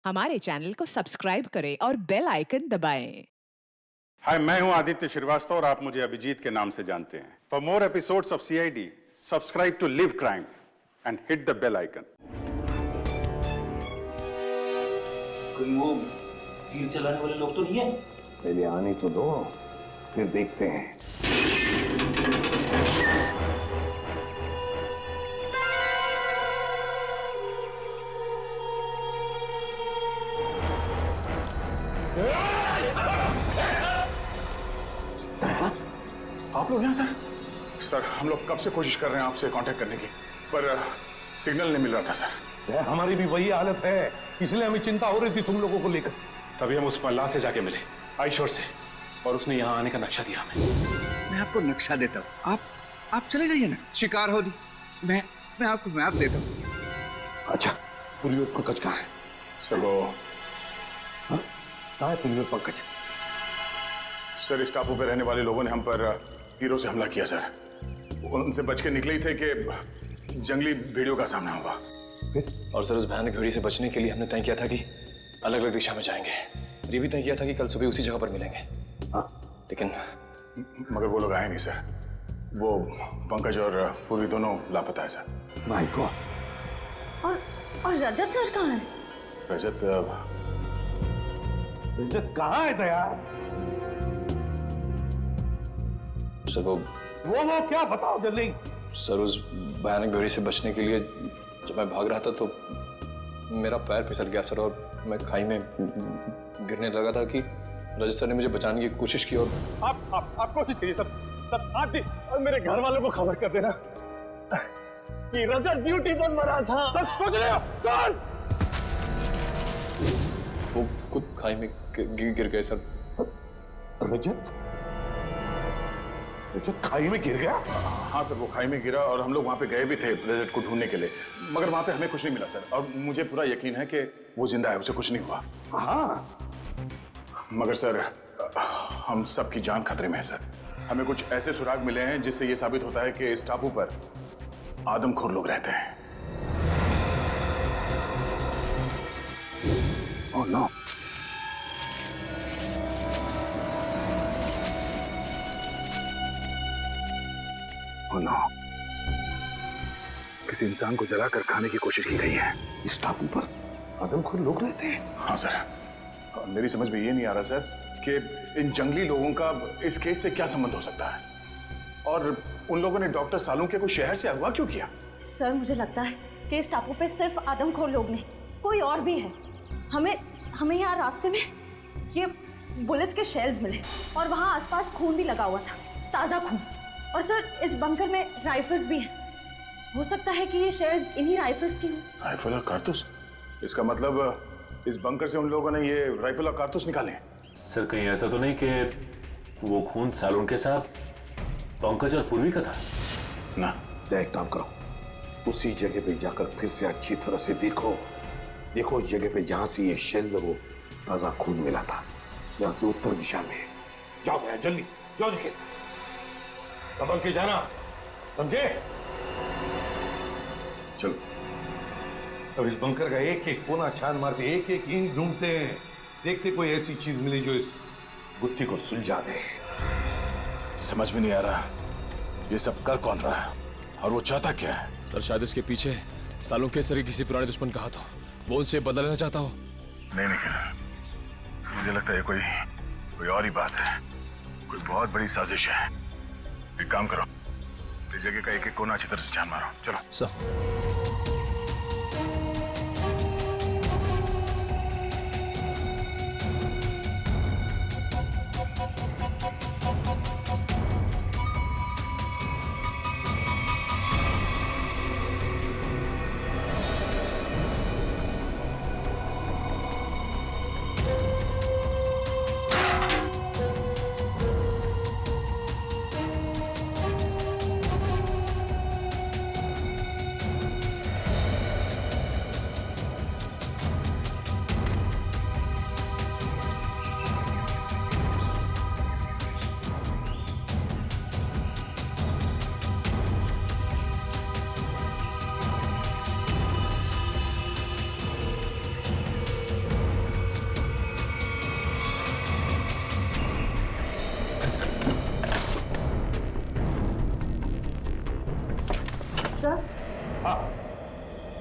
हमारे चैनल को सब्सक्राइब करें और बेल आइकन दबाएं। हाय, मैं हूं आदित्य श्रीवास्तव और आप मुझे अभिजीत के नाम से जानते हैं। For more episodes of CID, subscribe to live crime and hit the bell icon. कोई वो तीर चलाने वाले लोग तो नहीं है? पहले आने तो दो, फिर देखते हैं। आप लोग यहाँ सर? सर, हम लोग कब से कोशिश कर रहे हैं आपसे कांटेक्ट करने की, पर सिग्नल नहीं मिल रहा था सर। हमारी भी वही हालत है, इसलिए हमें चिंता हो रही थी तुम लोगों को लेकर। तभी हम उस मल्लाह से जाके मिले आईशोर से, और उसने यहाँ आने का नक्शा दिया हमें। मैं आपको नक्शा देता हूँ, आप चले जाइए ना, शिकार हो दी। मैं आपको मैप देता हूँ। अच्छा, पुलियोत पंकज कहाँ है? सर वो कहाँ है पुलियोत पंकज? सर, इस टापू पे रहने वाले लोगों ने हम पर हीरो से हमला किया सर। उनसे बच के निकले ही थे कि जंगली भेड़ियों का सामना हुआ। और सर, उस भयानक भेड़ी से बचने के लिए हमने तय किया था कि अलग अलग दिशा में जाएंगे। ये भी तय किया था कि कल सुबह उसी जगह पर मिलेंगे। लेकिन मगर वो लोग आए नहीं सर। वो पंकज और पूर्वी दोनों लापता है सर। My God. और रजत सर कहाँ है? रजत कहाँ है दया? सर वो क्या बताओ जल्दी। सर, उस भयानक भेड़ी से बचने के लिए जब मैं भाग रहा था तो मेरा पैर फिसल गया सर, और मैं खाई में गिरने लगा था कि रजत सर ने मुझे बचाने की कोशिश की। और आप कोशिश कीजिए सब आप भी, और मेरे घर वालों को खबर कर देना कि रजत ड्यूटी पर मरा था। सब सोच रहे हो सर? वो खुद खाई में गिर गए सर। रजत खाई में गिर गया? हाँ सर, वो खाई में गिरा और हम लोग वहाँ पे गए भी थे रजत को ढूंढने के लिए, मगर वहाँ पे हमें कुछ नहीं मिला सर। और मुझे पूरा यकीन है कि वो जिंदा है, उसे कुछ नहीं हुआ। हाँ, मगर सर, हम सबकी जान खतरे में है सर। हमें कुछ ऐसे सुराग मिले हैं जिससे ये साबित होता है कि इस टापू पर आदमखोर लोग रहते हैं। Oh no. ओह नो, किसी इंसान को जलाकर खाने की कोशिश की गई है। इस टापू पर आदमखोर लोग रहते हैं? हाँ सर, मेरी समझ में ये नहीं आ रहा सर कि इन जंगली लोगों का इस केस से क्या संबंध हो सकता है, और उन लोगों ने डॉक्टर सालुंके को शहर से अगवा क्यों किया? सर, मुझे लगता है कि इस टापू पे सिर्फ आदमखोर लोग नहीं, कोई और भी है। हमें यहाँ रास्ते में ये बुलेट्स के शेल्स मिले और वहाँ आसपास खून भी लगा हुआ था, ताज़ा खून। और सर, इस बंकर में राइफल्स भी हैं। हो सकता है कि ये शेल्स इन्हीं राइफल्स की हों। राइफल और कारतूस? इसका मतलब इस बंकर से उन लोगों ने ये राइफल और कारतूस निकाले हैं। सर, कहीं ऐसा तो नहीं कि वो खून सालून के साथ पंकज और पूर्वी का था? ना। एक काम करो, उसी जगह पे जाकर फिर से अच्छी तरह से देखो उस जगह पे जहां से ये शेल वो ताजा खून मिला था, जहां से उत्तर दिशा में। जाओ भैया, जल्दी जाओ, देखिए, संभल के जाना, समझे? चलो। अब इस बंकर का एक एक कोना छान मारते, एक एक ईंट ढूंढते हैं, देखते कोई ऐसी चीज मिले जो इस गुत्थी को सुलझा दे। समझ में नहीं आ रहा ये सब कर कौन रहा है और वो चाहता क्या है? सर, शायद इसके पीछे सालों के सर किसी पुराने दुश्मन का हाथ हो, वो उनसे बदला लेना चाहता हो। नहीं निखिल, मुझे लगता है कोई और ही बात है, कोई बहुत बड़ी साजिश है। एक काम करो, इस जगह का एक एक कोना अच्छी तरह से छान मारो। चलो सर।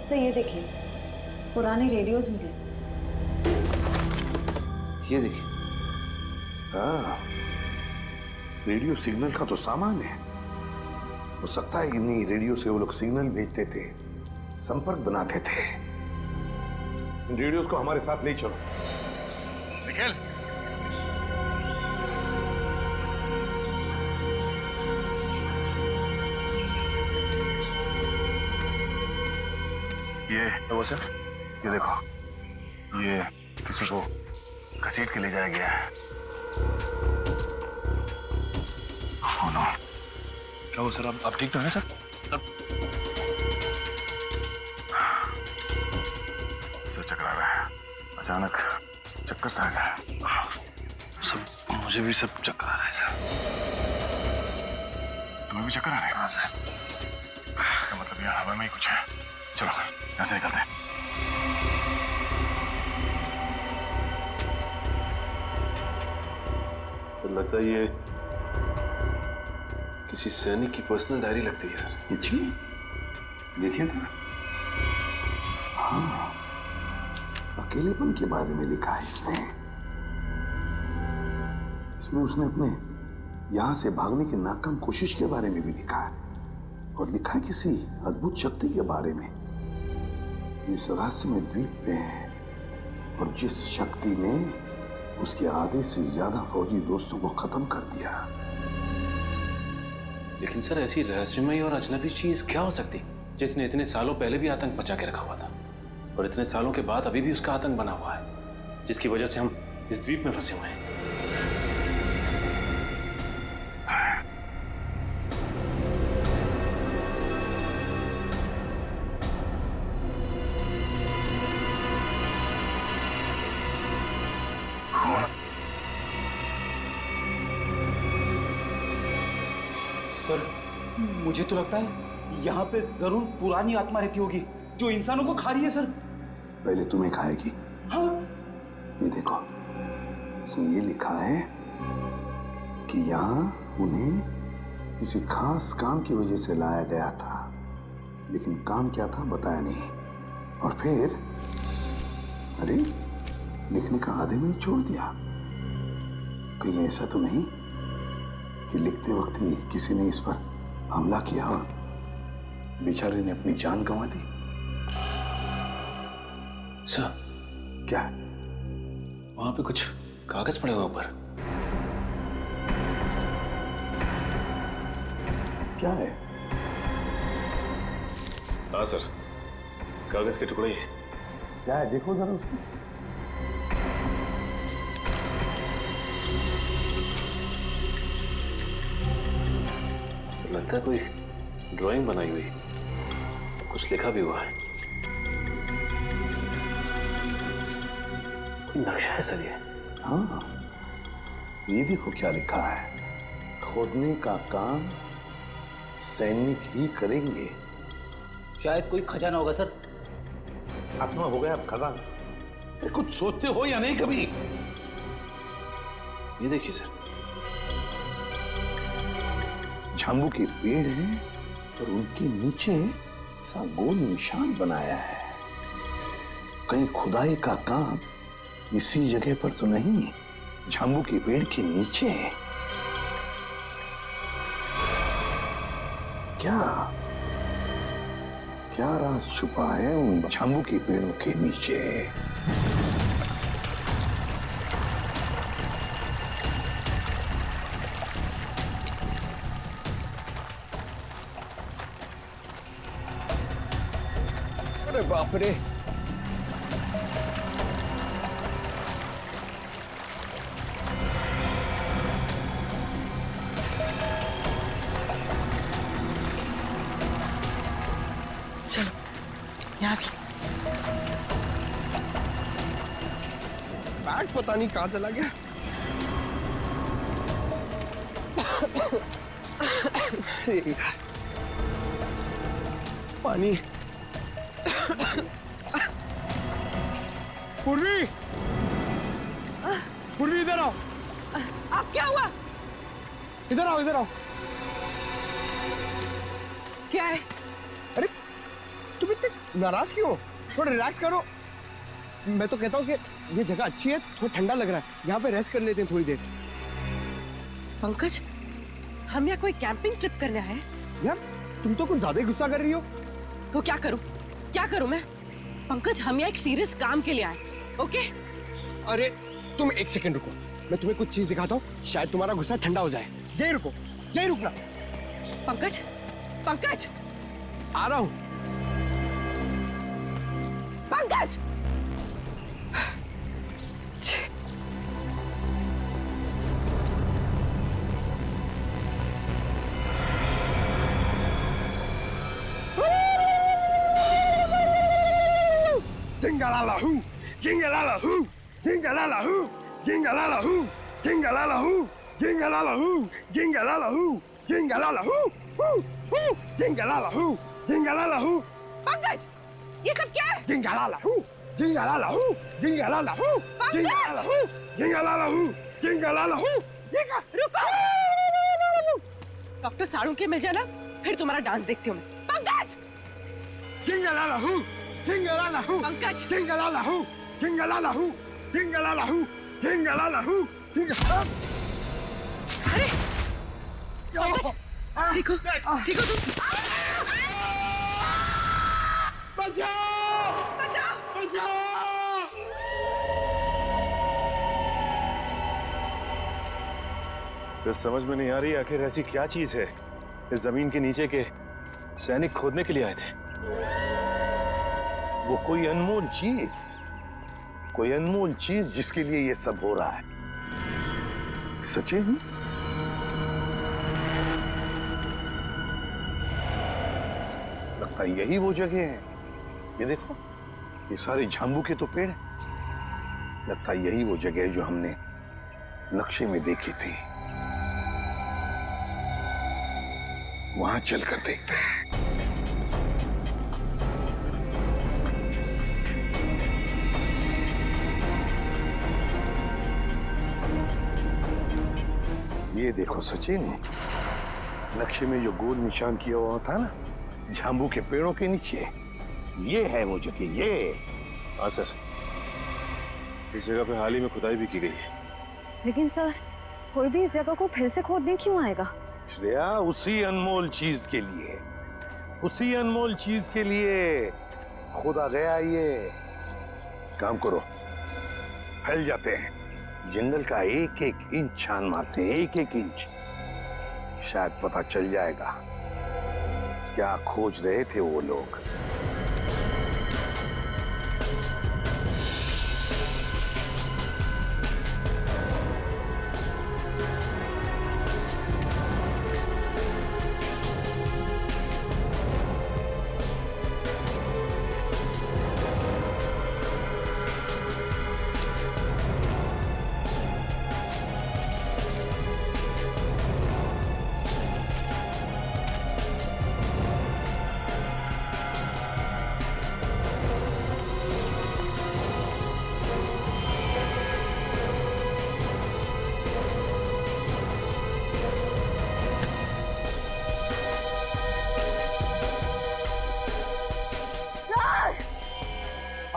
से ये देखिए, पुराने रेडियोज मिले। ये देखिए। हाँ, रेडियो सिग्नल का तो सामान है। हो सकता है इन्हीं रेडियो से वो लोग सिग्नल भेजते थे, संपर्क बनाते थे। इन रेडियोस को हमारे साथ ले चलो। निखिल, ये वो सर, ये देखो, ये किसी को घसीट के ले जाया गया है। Oh no. क्या हो सर, आप ठीक तो हैं सर? सर चकरा रहा है, अचानक चक्कर सा आ गया। सब मुझे भी सब चक्कर आ रहा है सर। तुम्हें भी चक्कर आ रहा है? हाँ सर। इसका मतलब यहाँ हवा में ही कुछ है। चलो यहाँ से निकलते हैं। तो लगता है ये किसी सैनिक की पर्सनल डायरी लगती है सर। जी, देखिए था। हाँ, अकेलेपन के बारे में लिखा है इसने। इसमें उसने अपने यहां से भागने की नाकाम कोशिश के बारे में भी लिखा है, और लिखा है किसी अद्भुत शक्ति के बारे में इस रहस्यमय द्वीप पे है, और जिस शक्ति ने उसके आधे से ज्यादा फौजी दोस्तों को खत्म कर दिया। लेकिन सर ऐसी रहस्यमयी और अजनबी चीज क्या हो सकती जिसने इतने सालों पहले भी आतंक बचा के रखा हुआ था, और इतने सालों के बाद अभी भी उसका आतंक बना हुआ है, जिसकी वजह से हम इस द्वीप में फंसे हुए हैं। सर, मुझे तो लगता है यहाँ पे जरूर पुरानी आत्मा रहती होगी जो इंसानों को खा रही है सर। पहले तुम्हें खाएगी। हाँ? ये देखो, इसमें ये लिखा है कि यहाँ उन्हें किसी खास काम की वजह से लाया गया था, लेकिन काम क्या था बताया नहीं। और फिर अरे, लिखने का आधे में ही छोड़ दिया। कहीं ऐसा तो नहीं कि लिखते वक्त ही किसी ने इस पर हमला किया और बेचारे ने अपनी जान गंवा दी? सर, क्या? वहां पे कुछ कागज पड़े हुए ऊपर। क्या है? हाँ सर, कागज के टुकड़े ही हैं। क्या है, देखो जरा उसको। सर लगता है कोई ड्राइंग बनाई हुई, कुछ लिखा भी हुआ है। कोई नक्शा है सर ये। हाँ, ये देखो क्या लिखा है। खोदने का काम सैनिक ही करेंगे। शायद कोई खजाना होगा सर। आत्मा हो गया अब खजाना। कुछ सोचते हो या नहीं कभी? ये देखिए सर, झांबू के पेड़ हैं और उनके नीचे सा गोल निशान बनाया है। कहीं खुदाई का काम इसी जगह पर तो नहीं, झांबू के पेड़ के नीचे। क्या क्या राज छुपा है उन झांबू के पेड़ों के नीचे? अरे बाप रे, चलो यहाँ से। बैग पता नहीं कहाँ चला गया। अरे यार, पानी। पूर्वी, पूर्वी इधर आओ। अब क्या हुआ? इधर आओ, इधर आओ। क्या है? तुम इतने नाराज क्यों हो? थोड़ा रिलैक्स करो। मैं तो कहता हूँ कि ये जगह अच्छी है, थोड़ा ठंडा लग रहा है, यहाँ पे रेस्ट कर लेते हैं थोड़ी देर। पंकज, हम यहाँ कोई कैंपिंग ट्रिप करने आए हैं? यार तुम तो कुछ ज्यादा ही गुस्सा कर रही हो। तो क्या करूं? क्या करूं मैं? पंकज, हम यहाँ एक सीरियस काम के लिए आए, ओके? अरे तुम एक सेकंड रुको, मैं तुम्हें कुछ चीज दिखाता हूँ, शायद तुम्हारा गुस्सा ठंडा हो जाए। यही रुको, यही रुकना। पंकज, पंकज, आ रहा हूँ। Pankaj! Jingalala-hoo, jingalala-hoo, jingalala-hoo, jingalala-hoo, jingalala-hoo, jingalala-hoo, jingalala-hoo, jingalala-hoo, hoo, hoo, jingalala-hoo, jingalala-hoo. Pankaj, ये सब क्या है? Jingalala-hoo, jingalala-hoo, jingalala-hoo, jingalala-hoo, jingalala-hoo, jingalala-hoo, रुको! डॉक्टर साड़ू के मिल जाना, फिर तुम्हारा डांस देखती हूँ मैं। Pankaj! Jingalala-hoo, jingalala-hoo, Pankaj! jingalala-hoo, jingalala-hoo, jingalala-hoo, jingalala-hoo, jingalala-hoo. अरे! पंकज! ठीक हो? ठीक हो तुम? बचाओ! बचाओ! बचाओ! फिर समझ में नहीं आ रही आखिर ऐसी क्या चीज है इस जमीन के नीचे के सैनिक खोदने के लिए आए थे। वो कोई अनमोल चीज जिसके लिए ये सब हो रहा है। सचिन, लगता है यही वो जगह है। ये देखो, ये सारे झांबू के तो पेड़ हैं। लगता है यही वो जगह है जो हमने नक्शे में देखी थी। वहां चलकर देखते हैं। ये देखो सचिन, नक्शे में जो गोल निशान किया हुआ था ना, झांबू के पेड़ों के नीचे, ये है वो जगह। ये हाँ सर, इस जगह पे हाल ही में खुदाई भी की गई है। लेकिन सर, कोई भी इस जगह को फिर से खोदने क्यों आएगा? श्रेया, उसी अनमोल चीज के लिए खोदा गया ये। काम करो, फैल जाते हैं, जंगल का एक एक इंच छान मारते हैं, एक एक इंच। शायद पता चल जाएगा क्या खोज रहे थे वो लोग।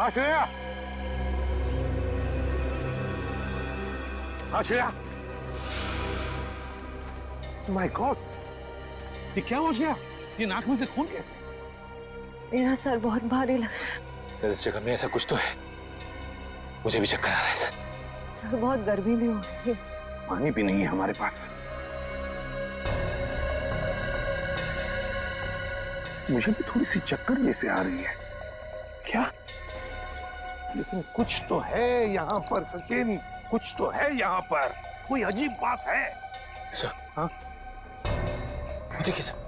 श्रेया, श्रेया, माय गॉड, ये क्या हो गया? ये नाक में से खून कैसे? मेरा सर बहुत भारी लग रहा है। सर, इस जगह में ऐसा कुछ तो है। मुझे भी चक्कर आ रहा है सर। सर, बहुत गर्मी भी हो रही है। पानी भी नहीं है हमारे पास। मुझे भी थोड़ी सी चक्कर जैसे आ रही है। क्या? लेकिन कुछ तो है यहाँ पर सचिन, कुछ तो है यहाँ पर। कोई अजीब बात है। सर, हाँ, वो देखिए सर।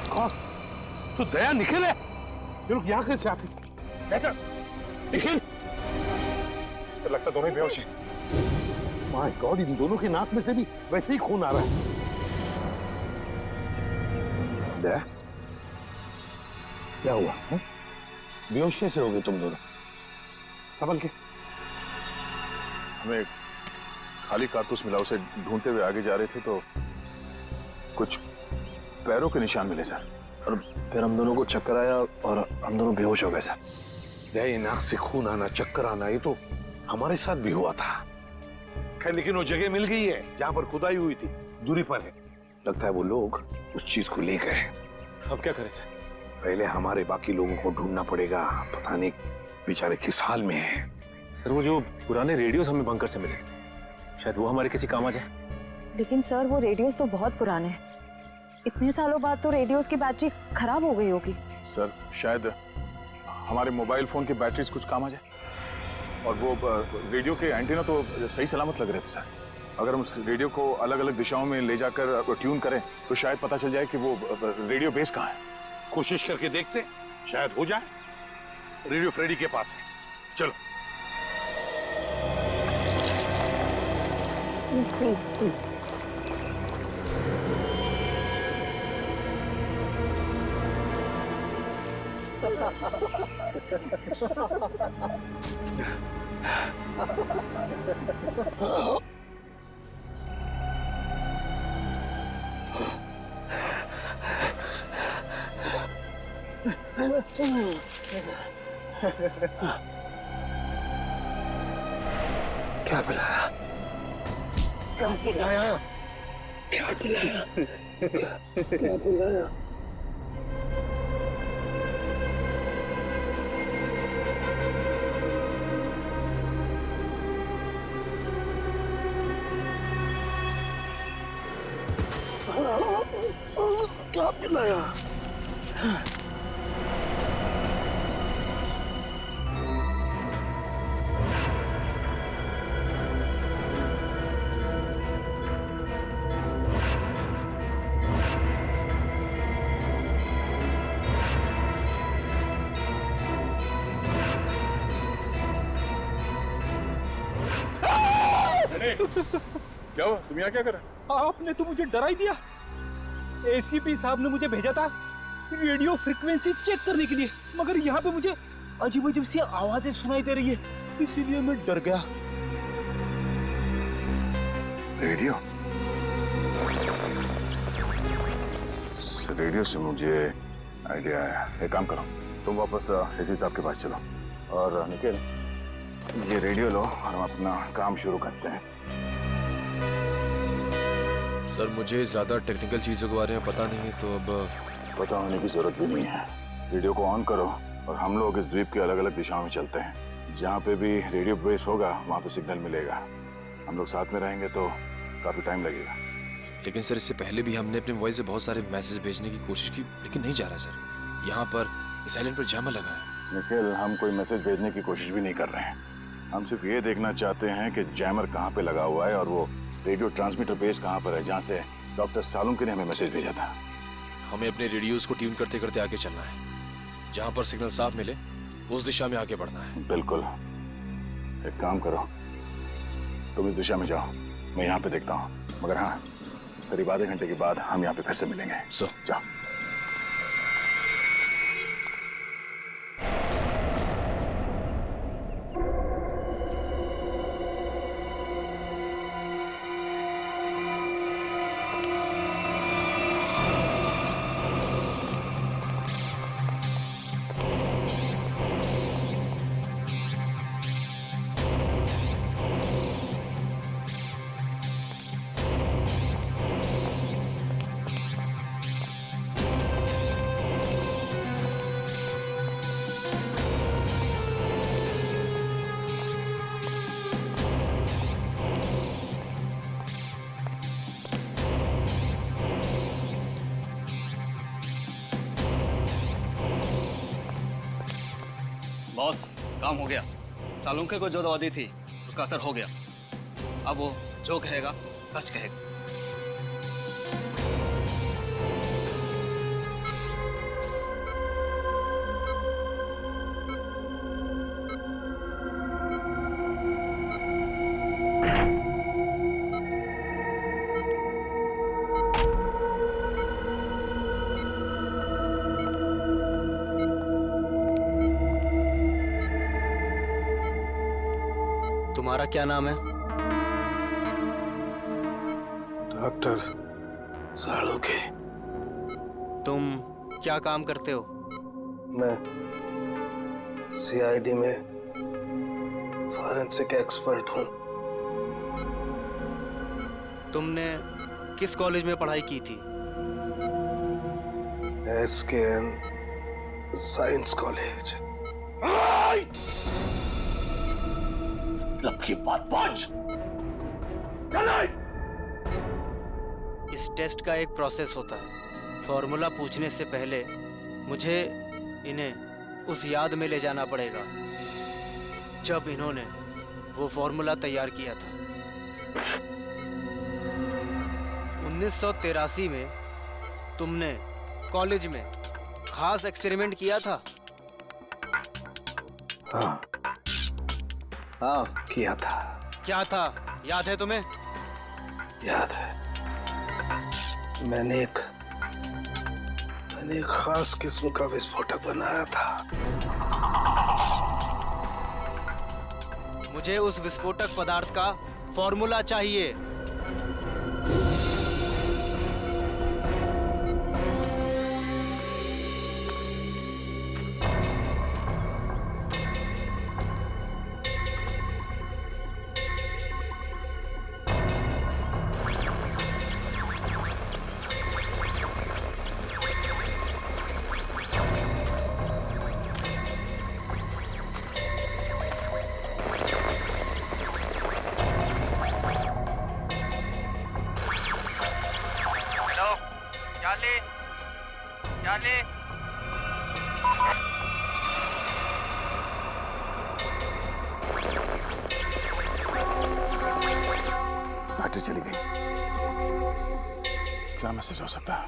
कौन? तो दया निखिल है। ये लोग यहाँ कैसे आते? कैसे? निखिल? तो लगता दोनों ही बेहोश हैं। माय गॉड, इन दोनों के नाक में से भी वैसे ही खून आ रहा है। दया, क्या हुआ है? बेहोश कैसे हो गए तुम दोनों? संभल के। हमें खाली कारतूस मिला, उसे ढूंढते हुए आगे जा रहे थे तो कुछ पैरों के निशान मिले सर, और फिर हम दोनों को चक्कर आया और हम दोनों बेहोश हो गए सर। दया, नाक से खून आना, चक्कर आना, ये तो हमारे साथ भी हुआ था। खैर, लेकिन वो जगह मिल गई है जहां पर खुदाई हुई थी, दूरी पर है। लगता है वो लोग उस चीज को ले गए। अब क्या करें सर? पहले हमारे बाकी लोगों को ढूंढना पड़ेगा। पता नहीं बेचारे किस हाल में हैं। सर, वो जो पुराने रेडियोस हमें बंकर से मिले, शायद वो हमारे किसी काम आ जाए। लेकिन सर वो रेडियोस तो बहुत पुराने हैं। इतने सालों बाद तो रेडियोस की बैटरी खराब हो गई होगी। सर शायद हमारे मोबाइल फोन की बैटरीज कुछ काम आ जाए। और वो रेडियो के एंटीना तो सही सलामत लग रहे थे सर। अगर हम उस रेडियो को अलग अलग दिशाओं में ले जाकर ट्यून करें तो शायद पता चल जाए कि वो रेडियो बेस कहाँ है। कोशिश करके देखते, शायद हो जाए। रेडियो फ्रेडी के पास है, चलो। क्या बुलाया? क्या बुलाया? क्या बुलाया? क्या बुलाया? क्या बुलाया? क्या हुआ? तुम यहाँ क्या कर रहे हो? आपने तो मुझे डरा ही दिया। एसीपी साहब ने मुझे भेजा था रेडियो फ्रीक्वेंसी चेक करने के लिए, मगर यहाँ पे मुझे अजीब अजीब सी आवाजें सुनाई दे रही है, इसीलिए मैं डर गया। रेडियो? रेडियो से मुझे आइडिया आया। एक काम करो, तुम वापस एसीपी साहब के पास चलो और निखिल ये रेडियो लो और हम अपना काम शुरू करते हैं। सर, मुझे ज्यादा टेक्निकल चीजों के बारे में पता नहीं है, तो अब पता होने की जरूरत भी नहीं है। रेडियो को ऑन करो और हम लोग इस द्वीप के अलग अलग दिशाओं में चलते हैं। जहाँ पे भी रेडियो बेस होगा वहाँ पे सिग्नल मिलेगा। हम लोग साथ में रहेंगे तो काफी टाइम लगेगा। लेकिन सर, इससे पहले भी हमने अपने मोबाइल से बहुत सारे मैसेज भेजने की कोशिश की, लेकिन नहीं जा रहा सर। यहाँ पर साइलेंट पर जैमर लगा है। निखिल, हम कोई मैसेज भेजने की कोशिश भी नहीं कर रहे हैं। हम सिर्फ ये देखना चाहते हैं कि जैमर कहाँ पे लगा हुआ है और वो रेडियो ट्रांसमीटर बेस कहाँ पर है जहाँ से डॉक्टर सालुंके ने हमें मैसेज भेजा था। हमें अपने रेडियोस को ट्यून करते करते आगे चलना है। जहाँ पर सिग्नल साफ मिले उस दिशा में आगे बढ़ना है। बिल्कुल। एक काम करो, तुम इस दिशा में जाओ, मैं यहाँ पे देखता हूँ। मगर हाँ, करीब आधे घंटे के बाद हम यहाँ पे फिर से मिलेंगे। जाओ। बॉस, काम हो गया। सालुंके को जो दवा दी थी उसका असर हो गया। अब वो जो कहेगा सच कहेगा। तुम्हारा क्या नाम है? डॉक्टर सालुंके। तुम क्या काम करते हो? मैं सीआईडी में फॉरेंसिक एक्सपर्ट हूँ। तुमने किस कॉलेज में पढ़ाई की थी? SKN science college. मतलब की बात पांच। इस टेस्ट का एक प्रोसेस होता है। फॉर्मूला पूछने से पहले मुझे इन्हें उस याद में ले जाना पड़ेगा जब इन्होंने वो फॉर्मूला तैयार किया था। 1983 में तुमने कॉलेज में खास एक्सपेरिमेंट किया था। हाँ, किया था। क्या था, याद है तुम्हें? याद है। मैंने एक खास किस्म का विस्फोटक बनाया था। मुझे उस विस्फोटक पदार्थ का फॉर्मूला चाहिए। बैटरी चली गई। क्या मैसेज हो सकता है?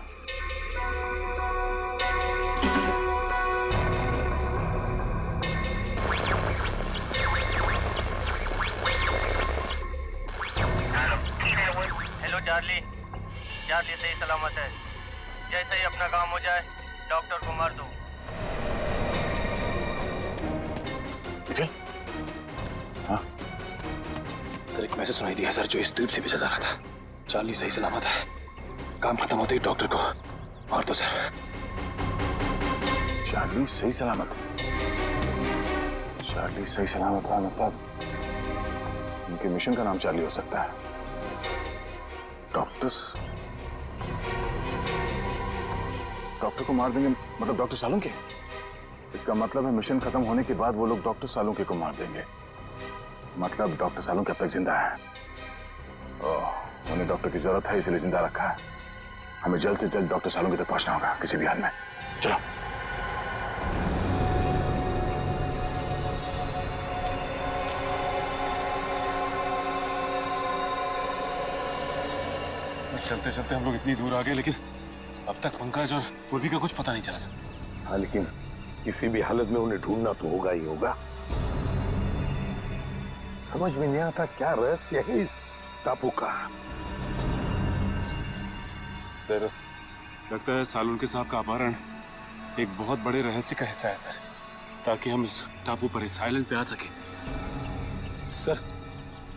Hello Charlie. चार्ली सही सलामत है। जैसे ही अपना काम हो जाए डॉक्टर को मार दो। निखिल? हाँ सर, एक मैसेज सुनाई दिया सर, जो इस द्वीप से भेजा जा रहा था। चार्ली सही सलामत है। काम खत्म होते ही डॉक्टर को मार दो सर। चार्ली सही सलामत है? चार्ली सही सलामत है मतलब उनके मिशन का नाम चार्ली हो सकता है। डॉक्टर को मार देंगे मतलब डॉक्टर सालुंके? इसका मतलब है मिशन खत्म होने के बाद वो लोग डॉक्टर सालुंके को मार देंगे। मतलब डॉक्टर सालुंके अब तक जिंदा है। उन्हें डॉक्टर की जरूरत है, इसलिए जिंदा रखा है। हमें जल्द से जल्द डॉक्टर सालुंके तक पहुंचना होगा किसी भी हाल में। चलो। चलते चलते हम लोग इतनी दूर आ गए, लेकिन अब तक पंकज और पूर्वी का कुछ पता नहीं चला सर। हाँ, लेकिन किसी भी हालत में उन्हें ढूंढना तो होगा ही होगा। समझ में नहीं आता क्या रहस्य है इस टापू का। सर, लगता है सालुंके साहब का अपहरण एक बहुत बड़े रहस्य का हिस्सा है सर, ताकि हम इस टापू पर इस आइलैंड पे आ सके। सर,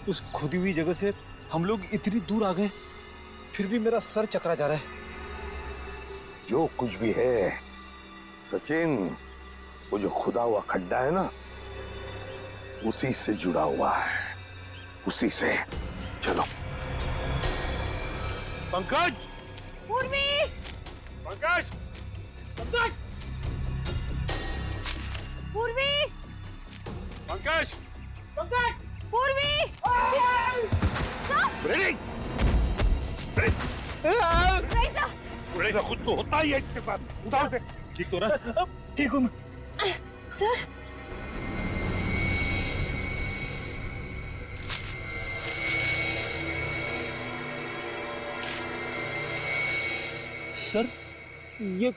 उस खुदी हुई जगह से हम लोग इतनी दूर आ गए, फिर भी मेरा सर चकरा जा रहा है। जो कुछ भी है सचिन, वो जो खुदा हुआ खड्डा है ना, उसी से जुड़ा हुआ है, उसी से। चलो। पंकज! पूर्वी! पंकज! पंकज! पूर्वी! पंकज! पंकज! पूर्वी! ब्रेडिंग! रईसा! ब्रेडिंग खुद तो होता ही है इसके साथ। उठाओ से। ठीक तो रहा? ठीक हूँ। सर, सर, ये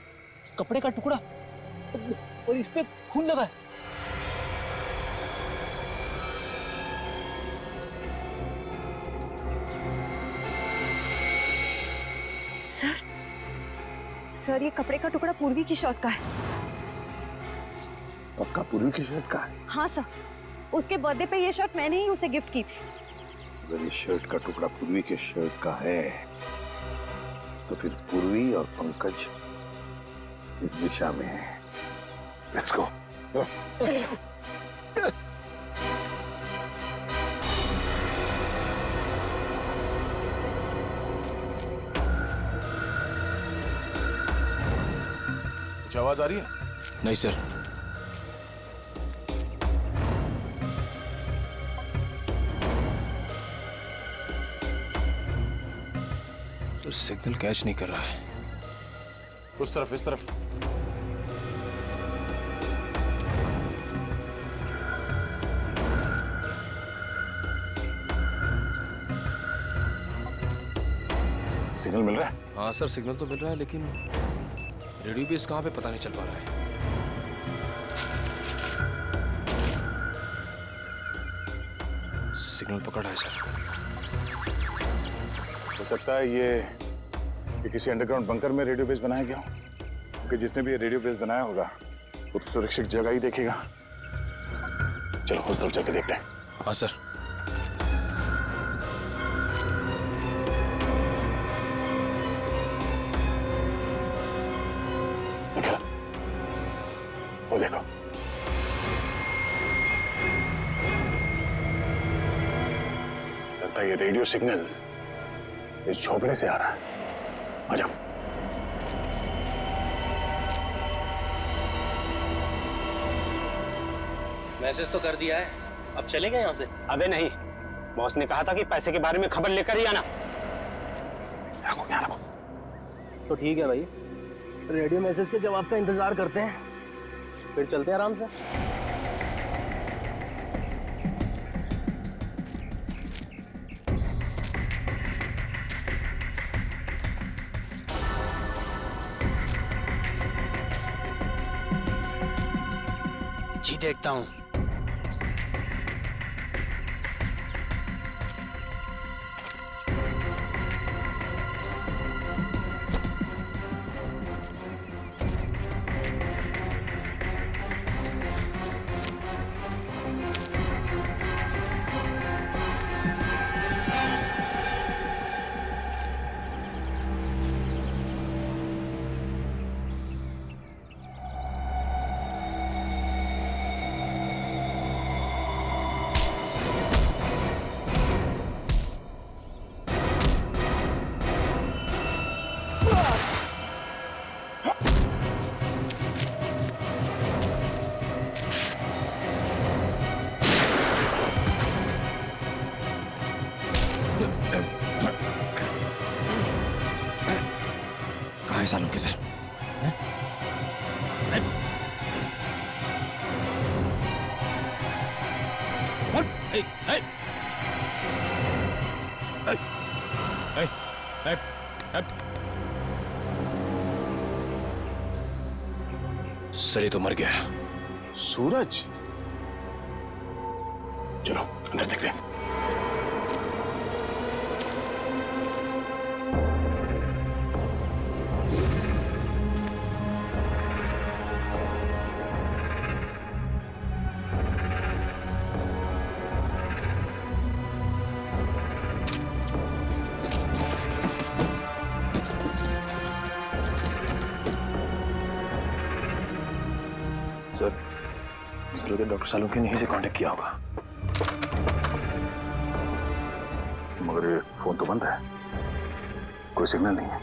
कपड़े का टुकड़ा और इस पे खून लगा है। सर ये कपड़े का टुकड़ा पूर्वी की शर्ट का है। पक्का पूर्वी की शर्ट का है? हाँ सर, उसके बर्थडे पे ये शर्ट मैंने ही उसे गिफ्ट की थी। अगर ये शर्ट का टुकड़ा पूर्वी के शर्ट का है तो फिर पूर्वी और पंकज इस दिशा में है। Let's go. कुछ आवाज आ रही है? नहीं सर। तो सिग्नल कैच नहीं कर रहा है। उस तरफ, इस तरफ। सिग्नल मिल रहा है? हाँ सर, सिग्नल तो मिल रहा है, लेकिन रेडियो बेस कहाँ पे पता नहीं चल पा रहा है। सिग्नल पकड़ा है सर। हो सकता है ये किसी अंडरग्राउंड बंकर में रेडियो बेस बनाया गया हो, क्योंकि जिसने भी ये रेडियो बेस बनाया होगा वो तो सुरक्षित जगह ही देखेगा। चलो उस तरफ चल के देखते हैं। हाँ सर। निकल, वो देखो। लगता है ये रेडियो सिग्नल्स इस झोपड़े से आ रहा है। आ जाओ। मैसेज तो कर दिया है, अब चलेंगे यहाँ से? अबे नहीं, बॉस ने कहा था कि पैसे के बारे में खबर लेकर ही आना। तो ठीक है भाई, रेडियो मैसेज के जवाब का इंतजार करते हैं, फिर चलते हैं आराम से। जी देखता हूँ। कहाँ है सालुंके सर? सर ये तो मर गया। सूरज, चलो अंदर देखते हैं। सर डॉक्टर सालुंके ने यहीं से कांटेक्ट किया होगा। मगर ये फोन तो बंद है, कोई सिग्नल नहीं है।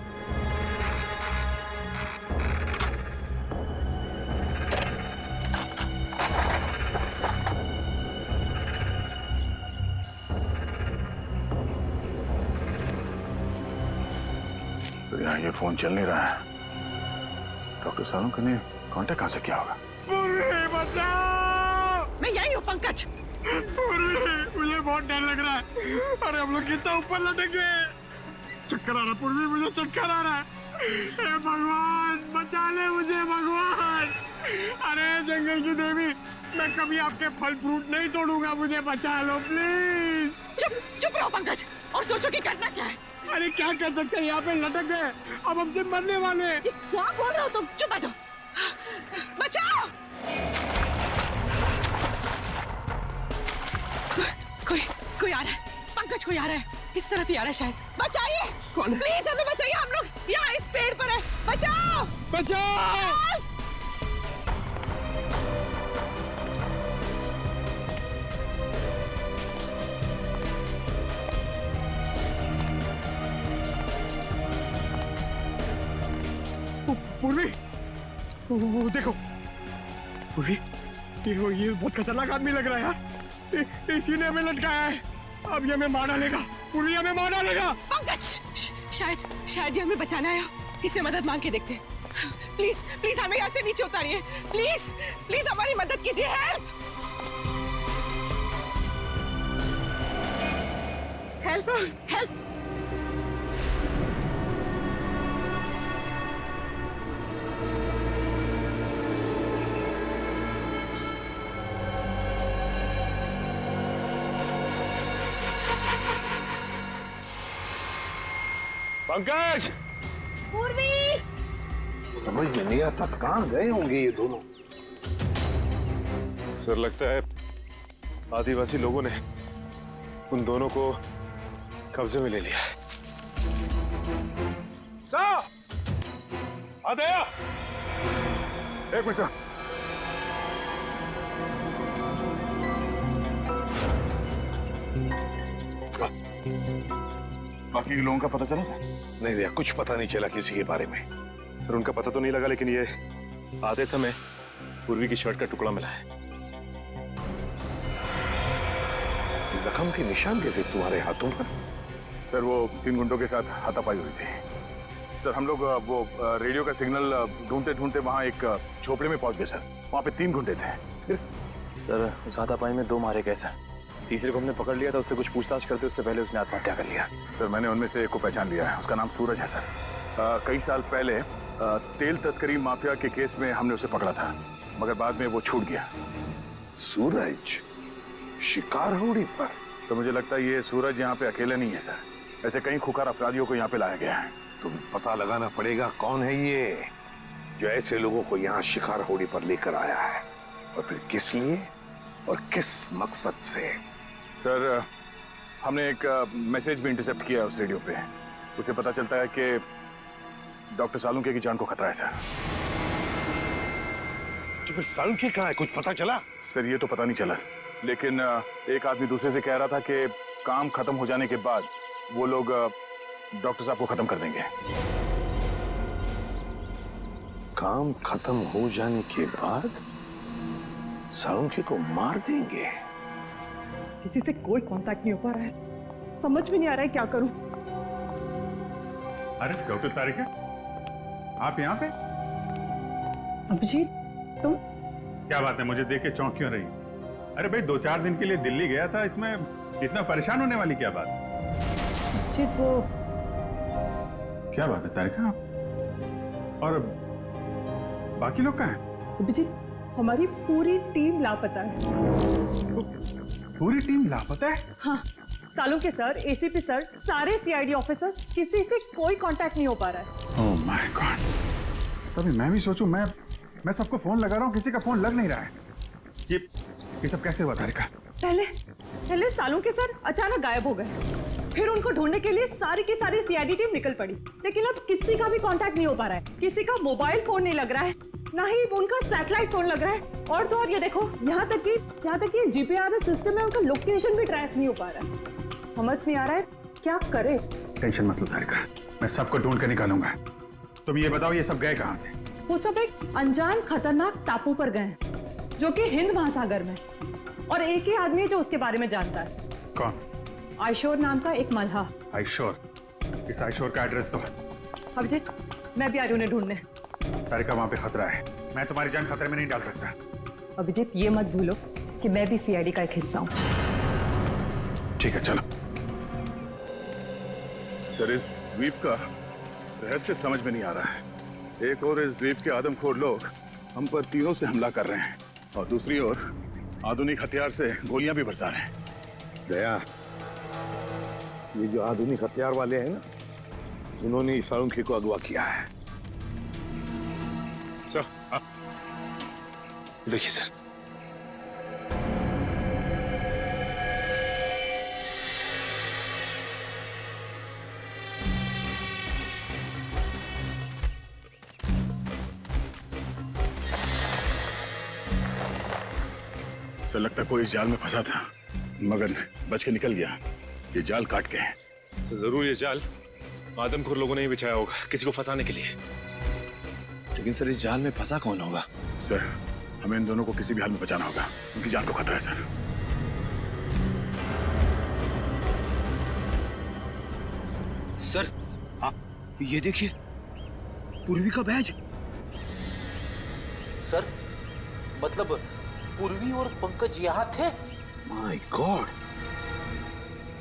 तो यहाँ ये फोन चल नहीं रहा है। डॉक्टर सालुंके ने कांटेक्ट कहाँ से किया होगा? मैं यही हूँ पंकज। मुझे बहुत डर लग रहा है। अरे हम लोग कितना ऊपर लटके। चक्कर आ रहा पूर्वी, मुझे चक्कर आ रहा है। हे भगवान बचा ले मुझे भगवान। अरे जंगल की देवी, मैं कभी आपके फल फ्रूट नहीं तोड़ूंगा, मुझे बचा लो प्लीज। चुप चुप रहो पंकज और सोचो कि करना क्या है। अरे क्या कर सकते हैं, यहाँ पे लटक गए, अब हमसे मरने वाले। क्या बोल रहे हो तुम? चुप बैठो। बचाओ। कोई आ रहा है पंकज, कोई आ रहा है, इस तरफ ही आ रहा है शायद। बचाइए, कौन? प्लीज हमें बचाइए, हम लोग यहाँ इस पेड़ पर है। बचाओ बचाओ। पूर्वी, वो देखो पूर्वी, ये बहुत खतरनाक आदमी लग रहा है यार। इसी ने हमें लटकाया है, अब ये हमें मार डालेगा। पूर्वी हमें मार डालेगा। पंकज, शायद ये हमें बचाना है। इससे मदद मांग के देखते। प्लीज प्लीज हमें यहाँ से नीचे उतारिए। प्लीज प्लीज हमारी मदद कीजिए। Help help help. पंकज, पूर्वी, समझ में नहीं आता कहाँ गए होंगे ये दोनों। सर लगता है आदिवासी लोगों ने उन दोनों को कब्जे में ले लिया है। आदया, एक मिनट। बाकी के लोगों का पता चला सर? नहीं भैया, कुछ पता नहीं चला किसी के बारे में। सर उनका पता तो नहीं लगा, लेकिन ये आते समय पूर्वी की शर्ट का टुकड़ा मिला है। जख्म के निशान कैसे तुम्हारे हाथों पर? सर वो 3 गुंडों के साथ हाथापाई हुई थी। सर हम लोग वो रेडियो का सिग्नल ढूंढते ढूंढते वहाँ एक झोपड़े में पहुंच गए सर। वहाँ पे 3 गुंडे थे। सर उस हाथापाई में 2 मारे गए सर। तीसरे को हमने पकड़ लिया था, उससे कुछ पूछताछ करते उससे पहले उसने आत्महत्या कर लिया। सर मैंने उनमें से एक को पहचान लिया है, उसका नाम सूरज है सर। कई साल पहले तेल तस्करी माफिया के केस में हमने उसे पकड़ा था, मगर बाद में वो छूट गया। सूरज शिकार होड़ी पर? सर मुझे लगता है ये सूरज यहाँ पे अकेला नहीं है सर, ऐसे कई खुकार अपराधियों को यहाँ पे लाया गया है। तुम्हें पता लगाना पड़ेगा कौन है ये जो ऐसे लोगों को यहाँ शिकार होड़ी पर लेकर आया है, और फिर किस लिए और किस मकसद से। सर हमने एक मैसेज भी इंटरसेप्ट किया उस रेडियो पे। उसे पता चलता है कि डॉक्टर सालुंके की जान को खतरा है सर। तो फिर सालुंके कहाँ है, कुछ पता चला? सर ये तो पता नहीं चला, लेकिन एक आदमी दूसरे से कह रहा था कि काम खत्म हो जाने के बाद वो लोग डॉक्टर साहब को खत्म कर देंगे। काम खत्म हो जाने के बाद सालुंके को मार देंगे? किसी से कोई कांटेक्ट नहीं हो पा रहा है, समझ में नहीं आ रहा है क्या करूं। अरे डॉक्टर तारिका, आप यहाँ पे? अभिजीत तुम? क्या बात है, मुझे देख के चौंक क्यों रही? अरे भाई 2-4 दिन के लिए दिल्ली गया था, इसमें इतना परेशान होने वाली क्या बात? अभिजीत वो क्या बात है तारिका? और बाकी लोग कहाँ हैं? अभिजीत, हमारी पूरी टीम लापता है। पूरी टीम लापता है? हाँ, सालुंके सर, एसीपी सर, सारे सीआईडी ऑफिसर, किसी से कोई कांटेक्ट नहीं हो पा रहा है। Oh my God. तभी मैं भी सोचूं, मैं सबको फोन लगा रहा हूँ, किसी का फोन लग नहीं रहा है। ये सब कैसे हुआ तारिका? पहले सालुंके सर अचानक गायब हो गए, फिर उनको ढूंढने के लिए सारी की सारी सीआईडी टीम निकल पड़ी, लेकिन अब किसी का भी कांटेक्ट नहीं हो पा रहा है। किसी का मोबाइल फोन नहीं लग रहा है, ना ही उनका सैटेलाइट फोन लग रहा है, और तो और ये देखो, यहाँ तक कि जीपीआरएस सिस्टम में उनका लोकेशन भी ट्रैक नहीं हो पा रहा है। समझ नहीं आ रहा है क्या करे। टेंशन मत लो तारिका, मैं सबको ढूंढ कर निकालूंगा। तुम ये बताओ, ये सब गए कहाँ थे? वो सब एक अनजान खतरनाक टापू पर गए, जो कि हिंद महासागर में, और एक ही आदमी है जो उसके बारे में जानता है। कौन? आयशोर नाम का एक मल्हा। आयशोर? इस आयशोर का एड्रेस तो। अभिजीत, मैं भी आ रही हूँ उन्हें ढूंढने। तारिका, वहां पे खतरा है, मैं तुम्हारी जान खतरे में नहीं डाल सकता। अभिजीत, ये मत भूलो कि मैं भी सीआईडी का एक हिस्सा हूँ। ठीक है, चलो। सर, इस द्वीप का रहस्य समझ में नहीं आ रहा है। एक और इस द्वीप के आदमखोर लोग हम पर तीरों से हमला कर रहे हैं, और दूसरी ओर आधुनिक हथियार से गोलियां भी बरसा रहे हैं। दया, ये जो आधुनिक हथियार वाले हैं ना, उन्होंने सालुंके को अगवा किया है। सर, देखिए सर, सर लगता कोई इस जाल में फंसा था, मगर बच के निकल गया। ये जाल काट के है। सर जरूर ये जाल आदमखोर लोगों ने ही बिछाया होगा, किसी को फंसाने के लिए। लेकिन सर, इस जाल में फंसा कौन होगा? सर, हमें इन दोनों को किसी भी हाल में बचाना होगा, उनकी जान को खतरा है सर। सर, हाँ, ये देखिए, पूर्वी का बैज। सर, मतलब पूर्वी और पंकज यहाँ थे? माय गॉड,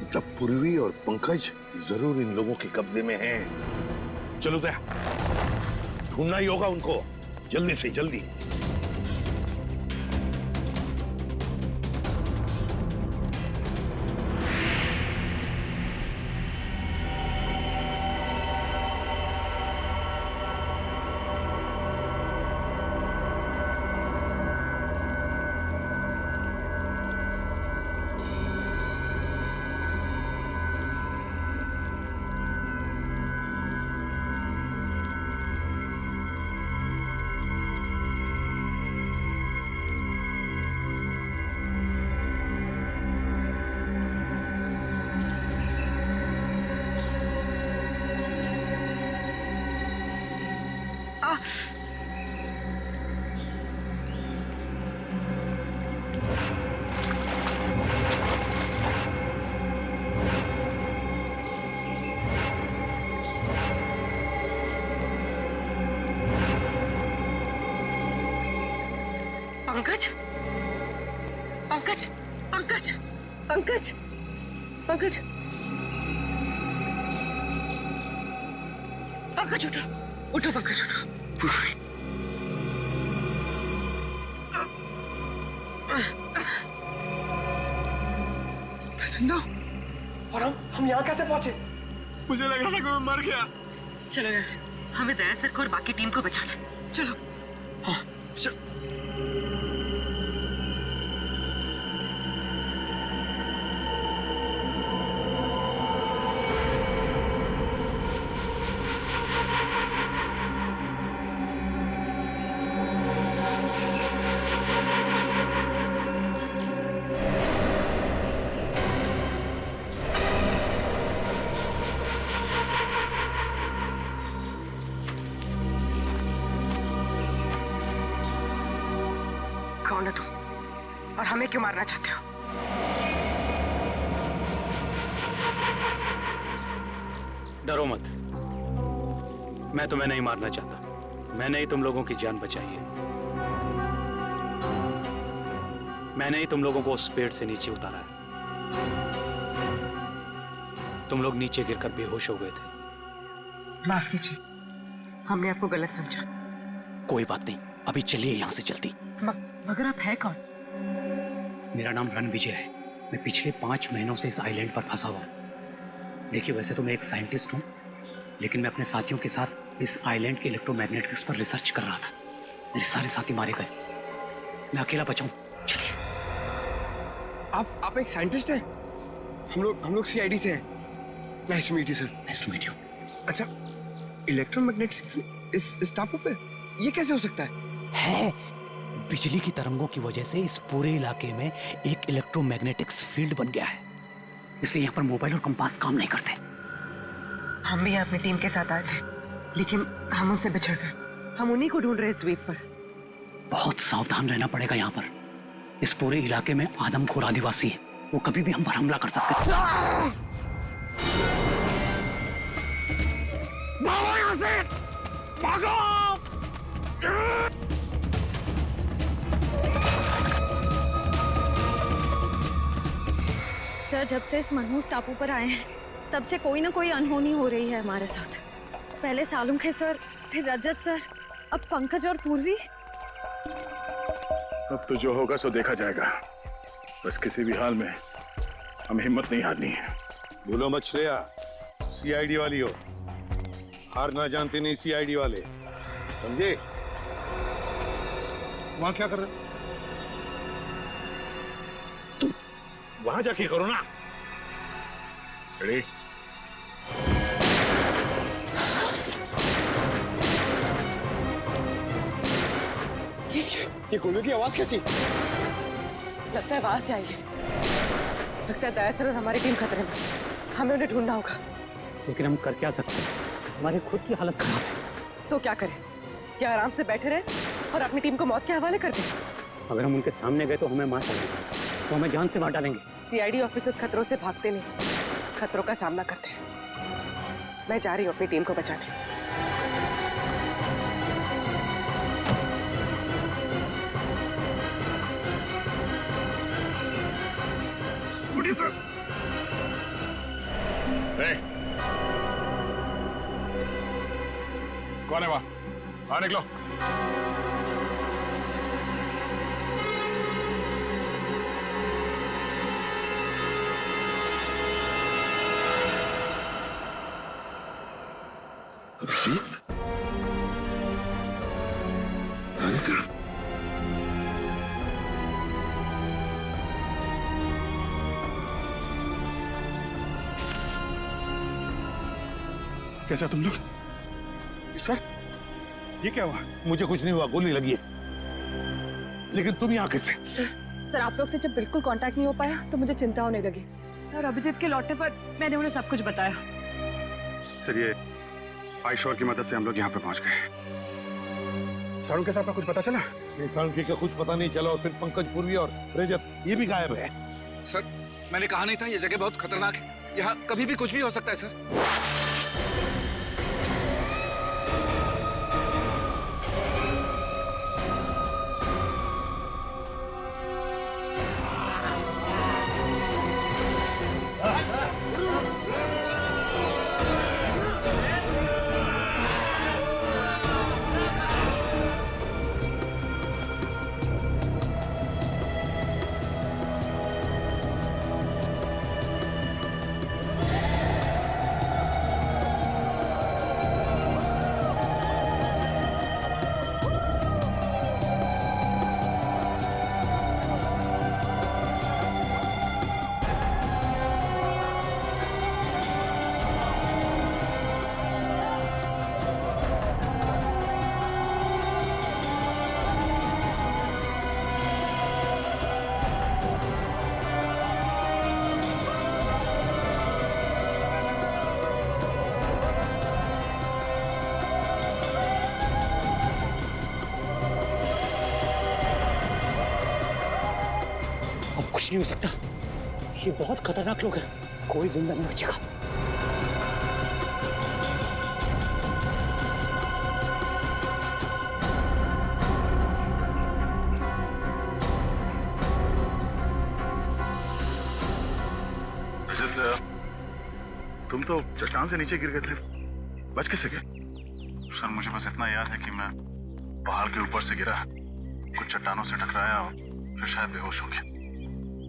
मतलब पूर्वी और पंकज जरूर इन लोगों के कब्जे में हैं। चलो दया, ढूंढना ही होगा उनको, जल्दी से जल्दी। पंकज, पंकज, पंकज, पंकज, पंकज, पंकज उठो, उठो पंकज उठो। जिंदा? और हम यहाँ कैसे पहुंचे? मुझे लग रहा था कि मैं मर गया। चलो यहाँ से, हमें दया सर को और बाकी टीम को बचाना है। चलो। हाँ, कौन हो तुम और हमें क्यों मारना चाहते हो? डरो मत, मैं तुम्हें नहीं मारना चाहता। मैंने ही तुम लोगों की जान बचाई है। मैंने ही तुम लोगों को उस पेड़ से नीचे उतारा है। तुम लोग नीचे गिरकर बेहोश हो गए थे। माफ कीजिए, हमने आपको गलत समझा। कोई बात नहीं, अभी चलिए यहाँ से जल्दी। मगर आप है कौन? मेरा नाम रणविजय है। मैं पिछले 5 महीनों से इस आइलैंड पर फंसा हुआ हूँ। देखिए, वैसे तो मैं एक साइंटिस्ट हूँ, लेकिन मैं अपने साथियों के साथ इस आइलैंड के इलेक्ट्रोमैग्नेटिक्स पर रिसर्च कर रहा था। मेरे सारे साथी मारे गए, मैं अकेला बचा हूँ। चलिए। आप एक साइंटिस्ट हैं? हम लोग सीआईडी से हैं। Nice to meet you sir. Nice to meet you. अच्छा, इलेक्ट्रोमैग्नेटिक्स इस टापू पे ये कैसे हो सकता है? बिजली की तरंगों की वजह से इस पूरे इलाके में एक इलेक्ट्रोमैग्नेटिक्स फील्ड बन गया है, इसलिए यहाँ पर मोबाइल और कंपास काम नहीं करते। हम भी अपनी टीम के साथ आए थे, लेकिन हम उनसे बिछड़ गए। हम उन्हीं को ढूंढ रहे इस द्वीप पर। बहुत सावधान रहना पड़ेगा यहाँ पर। इस पूरे इलाके में आदमखोर आदिवासी है, वो कभी भी हम पर हमला कर सकते हैं। भागो यहाँ से! भागो! सर, जब से इस मनहूस टापू पर आए हैं, तब से कोई ना कोई अनहोनी हो रही है हमारे साथ। पहले सालुंखे सर, फिर रजत सर, अब पंकज और पूर्वी। अब तो जो होगा सो देखा जाएगा। बस किसी भी हाल में हमें हिम्मत नहीं हारनी है। भूलो मत श्रेया, सीआईडी वाली हो, हार ना जानते नहीं सीआईडी वाले, समझे? वहां क्या कर रहे हो? तुम वहां जाके करो ना। रेडी? ये गोलियों की आवाज कैसी? लगता है वहां से आई है। लगता है दया सर और हमारी टीम खतरे में। हमें उन्हें ढूंढना होगा। लेकिन हम कर क्या सकते हैं? हमारी खुद की हालत खराब है। तो क्या करें? क्या आराम से बैठे रहे और अपनी टीम को मौत के हवाले कर दें? अगर हम उनके सामने गए तो हमें मार डालेंगे, तो हमें जान से मार डालेंगे। सीआईडी ऑफिसर्स खतरों से भागते नहीं, खतरों का सामना करते हैं। मैं जा रही हूँ अपनी टीम को बचाने। उठिए सर। कौन है वहां? बाहर निकलो। अभिजीत? कैसे तुम लोग? सर, ये क्या हुआ? मुझे कुछ नहीं हुआ, गोली लगी है। लेकिन तुम यहाँ कैसे? सर, आप लोग से जब बिल्कुल कांटेक्ट नहीं हो पाया तो मुझे चिंता होने लगी। और अभिजीत के लौटने पर मैंने उन्हें सब कुछ बताया। सर, ये आईशोर की मदद से हम लोग यहाँ पे पहुंच गए। सालुंखे साहब का कुछ पता चला? ये सालुंखे का कुछ पता नहीं चला, और फिर पंकज, पूर्वी और रजत ये भी गायब है। सर, मैंने कहा नहीं था ये जगह बहुत खतरनाक है। यहाँ कभी भी कुछ भी हो सकता है सर। नहीं हो सकता, ये बहुत खतरनाक लोग हैं, कोई जिंदा नहीं बचेगा। तुम तो चट्टान से नीचे गिर गए थे, बच कैसे गए? सर, मुझे बस इतना याद है कि मैं पहाड़ के ऊपर से गिरा, कुछ चट्टानों से टकराया और फिर शायद बेहोश हो गया।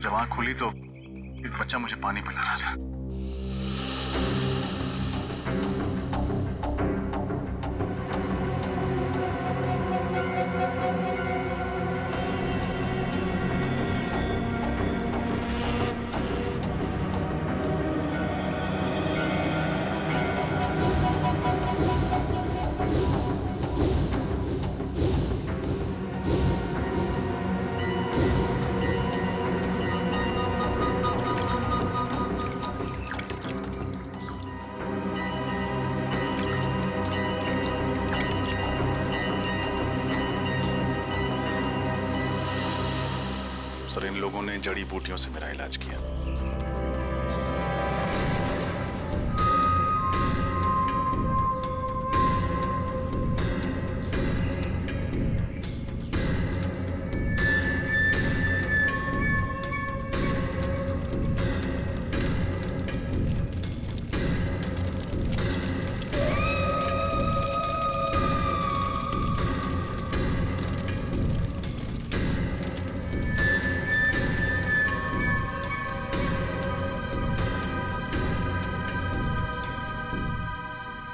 जब आंख खुली तो एक बच्चा मुझे पानी पिला रहा था। सर, इन लोगों ने जड़ी बूटियों से मेरा इलाज किया।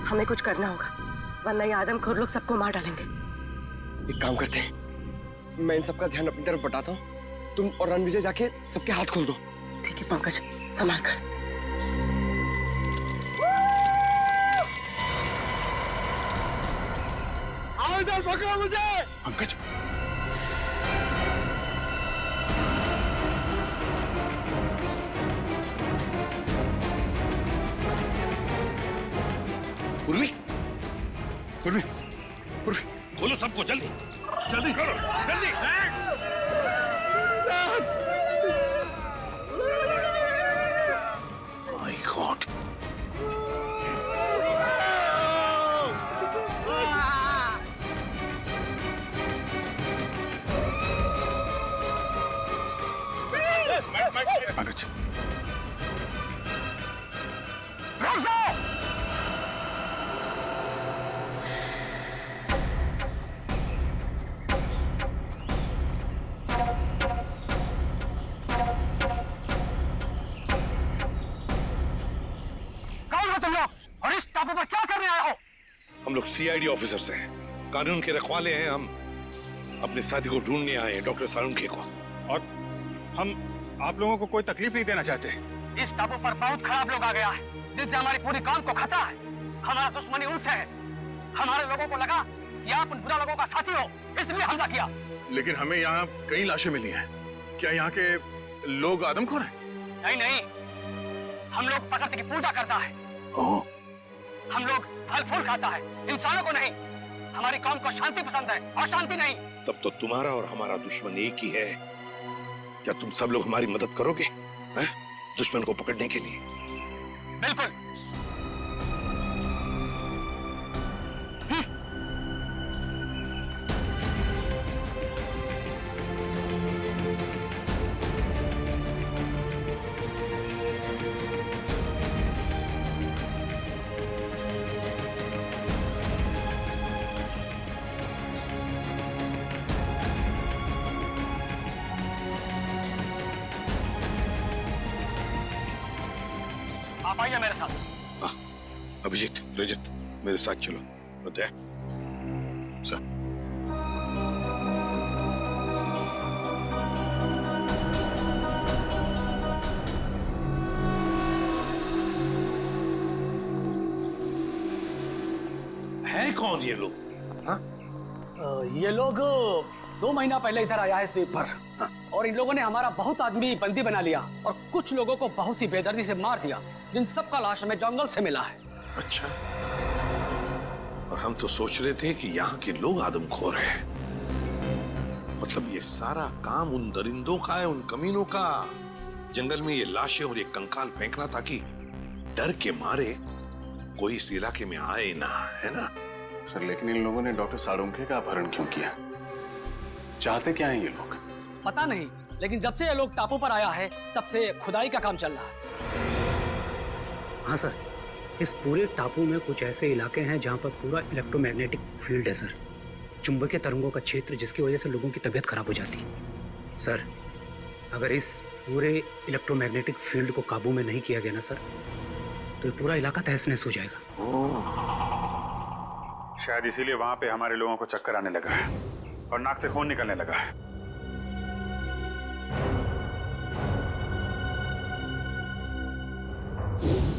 हमें कुछ करना होगा, वरना ये आदमखोर लोग सबको मार डालेंगे। एक काम करते हैं, मैं इन सबका ध्यान अपनी तरफ बटाता हूँ, तुम और रणविजय जाके सबके हाथ खोल दो। ठीक है पंकज, संभाल कर। आओ इधर, पकड़ो मुझे। पंकज, पूर्वी, पूर्वी, पूर्वी, खोलो सबको, जल्दी जल्दी करो, जल्दी। माय गॉड, पंकज, और इस टापू पर क्या करने आए हो? हम लोग सीआईडी ऑफिसर्स हैं, कानून के रखवाले हैं। हम अपने साथी को ढूंढने आए हैं, डॉक्टर साळुंखे को। और हम आप लोगों को कोई तकलीफ नहीं देना चाहते। इस टापू पर बहुत खराब लोग आ गया है, जिनसे हमारी पूरी काम को खतरा है। हमारा दुश्मनी उनसे है। हमारे लोगों को लगा कि आप उन बुरा लोगों का साथी हो, इसलिए हमला किया। लेकिन हमें यहाँ कई लाशें मिली हैं। क्या यहाँ के लोग आदमखोर हैं? नहीं नहीं, हम लोग प्रकृति की पूजा करता है। हम लोग फल फूल खाता है, इंसानों को नहीं। हमारी कौम को शांति पसंद है और शांति नहीं। तब तो तुम्हारा और हमारा दुश्मन एक ही है। क्या तुम सब लोग हमारी मदद करोगे दुश्मन को पकड़ने के लिए? बिल्कुल। आप आइए मेरे साथ। अभिजीत, रजत, मेरे साथ चलो। बताए सर। है कौन ये लोग? ये लोग 2 महीना पहले इधर आया है इस द्वीप पर, और इन लोगों ने हमारा बहुत आदमी बंदी बना लिया और कुछ लोगों को बहुत ही बेदर्दी से मार दिया, जिन सबका लाश हमें जंगल से मिला है। अच्छा, और हम तो सोच रहे थे कि यहाँ के लोग आदमखोर हैं। मतलब ये सारा काम उन दरिंदों का है, उन कमीनों का। जंगल में ये लाशें और ये कंकाल फेंकना ताकि डर के मारे कोई इस इलाके में आए ना, है ना? सर, लेकिन इन लोगों ने डॉक्टर साळुंखे का अपहरण क्यों किया? चाहते क्या हैं ये लोग? पता नहीं, लेकिन जब से ये लोग टापू पर आया है तब से खुदाई का काम चल रहा है। हाँ सर, इस पूरे टापू में कुछ ऐसे इलाके हैं जहाँ पर पूरा इलेक्ट्रोमैग्नेटिक फील्ड है सर, चुंबकीय तरंगों का क्षेत्र जिसकी वजह से लोगों की तबीयत खराब हो जाती है। सर, अगर इस पूरे इलेक्ट्रोमैग्नेटिक फील्ड को काबू में नहीं किया गया ना सर, तो ये पूरा इलाका तहस नहस हो जाएगा। शायद इसीलिए वहां पे हमारे लोगों को चक्कर आने लगा है और नाक से खून निकलने लगा है।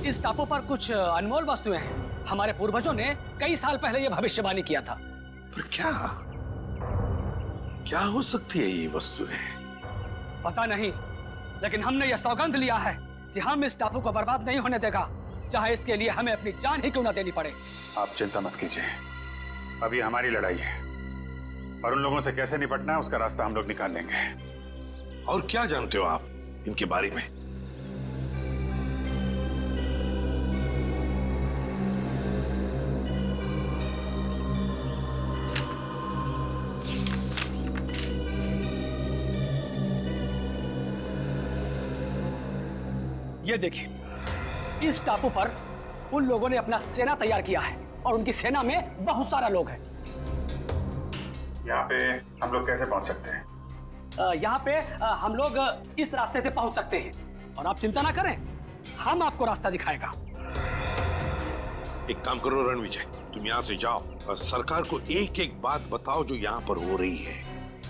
इस टापू पर कुछ अनमोल वस्तुएं हैं। हमारे पूर्वजों ने कई साल पहले ये भविष्यवाणी किया था। पर क्या हो सकती है ये वस्तुएं? पता नहीं, लेकिन हमने यह सौगंध लिया है कि हम इस टापू को बर्बाद नहीं होने देगा, चाहे इसके लिए हमें अपनी जान ही क्यों ना देनी पड़े। आप चिंता मत कीजिए, अभी हमारी लड़ाई है और उन लोगों से कैसे निपटना है उसका रास्ता हम लोग निकाल लेंगे। और क्या जानते हो आप इनके बारे में? ये देखिए, इस टापू पर उन लोगों ने अपना सेना तैयार किया है और उनकी सेना में बहुत सारा लोग हैं। यहाँ पे हम लोग कैसे पहुंच सकते हैं? यहाँ पे हम लोग इस रास्ते से पहुंच सकते हैं और आप चिंता ना करें, हम आपको रास्ता दिखाएगा। एक काम करो रणविजय, तुम यहाँ से जाओ और सरकार को एक एक बात बताओ जो यहाँ पर हो रही है,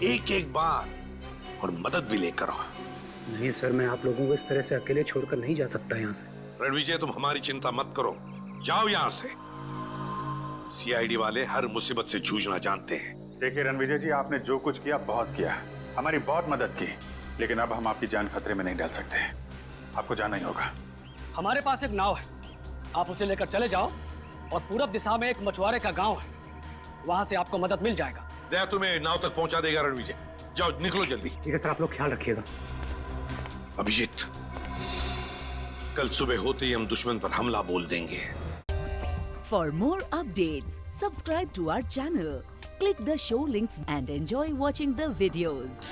एक एक बात, और मदद भी लेकर आओ। नहीं सर, मैं आप लोगों को इस तरह से अकेले छोड़कर नहीं जा सकता यहाँ से। रणविजय, तुम हमारी चिंता मत करो, जाओ यहाँ से। सीआईडी वाले हर मुसीबत से जूझना जानते हैं। देखिए रणविजय जी, आपने जो कुछ किया बहुत किया, हमारी बहुत मदद की, लेकिन अब हम आपकी जान खतरे में नहीं डाल सकते। आपको जाना ही होगा। हमारे पास एक नाव है, आप उसे लेकर चले जाओ और पूरब दिशा में एक मछुआरे का गांव है, वहां से आपको मदद मिल जाएगा। दया तुम्हें नाव तक पहुंचा देगा रणविजय, जाओ निकलो जल्दी। ठीक है सर, आप लोग ख्याल रखिएगा। अभिजीत, कल सुबह होते ही हम दुश्मन पर हमला बोल देंगे। For more updates, subscribe to our channel, click the show links and enjoy watching the videos.